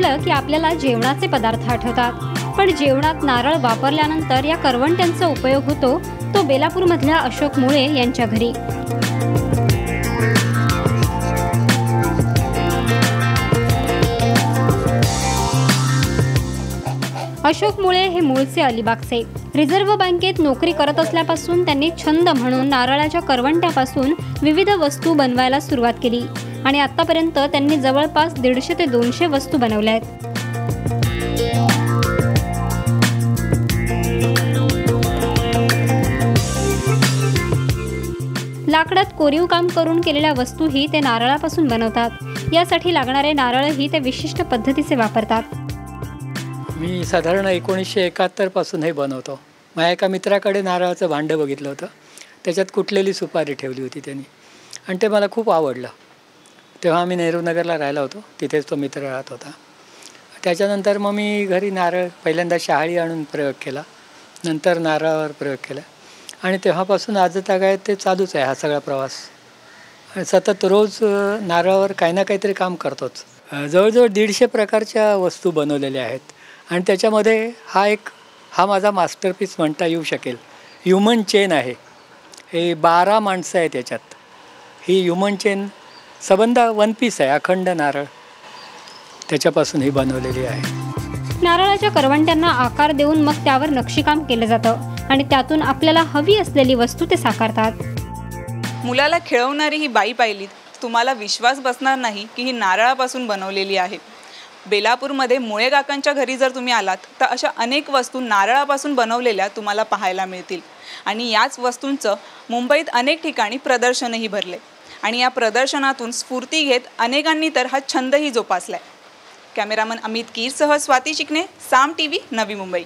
म्हटलं की आपल्याला जेवणाचे पदार्थ आठवतात, पण जेवणात नारळ वापरल्यानंतर या करवंट्यांचा उपयोग होतो तो बेलापूरमधल्या अशोक मुळे यांच्या घरी. अशोक मुळे हे मूळचे अलिबागचे. रिझर्व्ह बँकेत नोकरी करत असल्यापासून त्यांनी छंद म्हणून नारळाच्या करवंट्यापासून विविध वस्तू बनवायला सुरुवात केली आणि आतापर्यंत त्यांनी जवळपास 150 ते 200 वस्तू बनवल्या आहेत. लाकडात कोरीव काम करून केलेल्या वस्तूही ते नारळापासून बनवतात. यासाठी लागणारे नारळही ते विशिष्ट पद्धतीचे वापरतात. मी साधारण 1971 पासून हे बनवतो. माझ्या एका मित्राकडे नारळाचं भांडं बघितलं होतं, त्याच्यात कुटलेली सुपारी ठेवली होती त्यांनी, आणि ते मला खूप आवडलं. तेव्हा आम्ही नेहरू नगरला राहिला होतो, तिथेच तो मित्र राहत होता. त्याच्यानंतर मग मी घरी नारळ पहिल्यांदा शहाळी आणून प्रयोग केला, नंतर नारळावर प्रयोग केला, आणि तेव्हापासून आजतागायत ते चालूच आहे हा सगळा प्रवास. सतत रोज नारळावर काही ना काहीतरी काम करतोच. जवळजवळ 150 प्रकारच्या वस्तू बनवलेल्या आहेत, आणि त्याच्यामध्ये हा माझा मास्टरपीस म्हणता येऊ शकेल. ह्युमन चेन आहे. हे 12 माणसं आहेत याच्यात. ही ह्युमन चेन सबंध 1 पीस आहे, अखंड नारळ त्याच्यापासून ही बनवलेली आहे. नारळाच्या करवंट्यांना आकार देऊन मग त्यावर नक्षीकाम केलं जातं आणि त्यातून आपल्याला हवी असलेली वस्तू ते साकारतात. मुलाला खेळवणारी ही बाई पाहिलीत तुम्हाला विश्वास बसणार नाही की ही नारळापासून बनवलेली आहे. बेलापूरमध्ये मुळे काकांच्या घरी जर तुम्ही आलात तर अशा अनेक वस्तू नारळापासून बनवलेल्या तुम्हाला पाहायला मिळतील. आणि याच वस्तूंचं मुंबईत अनेक ठिकाणी प्रदर्शनही भरले, आणि या प्रदर्शनातून स्फूर्ती घेत अनेकांनी तर हा छंदही जोपासलाय. कॅमेरामन अमित कीरसह स्वाती चिकणे, साम टीव्ही, नवी मुंबई.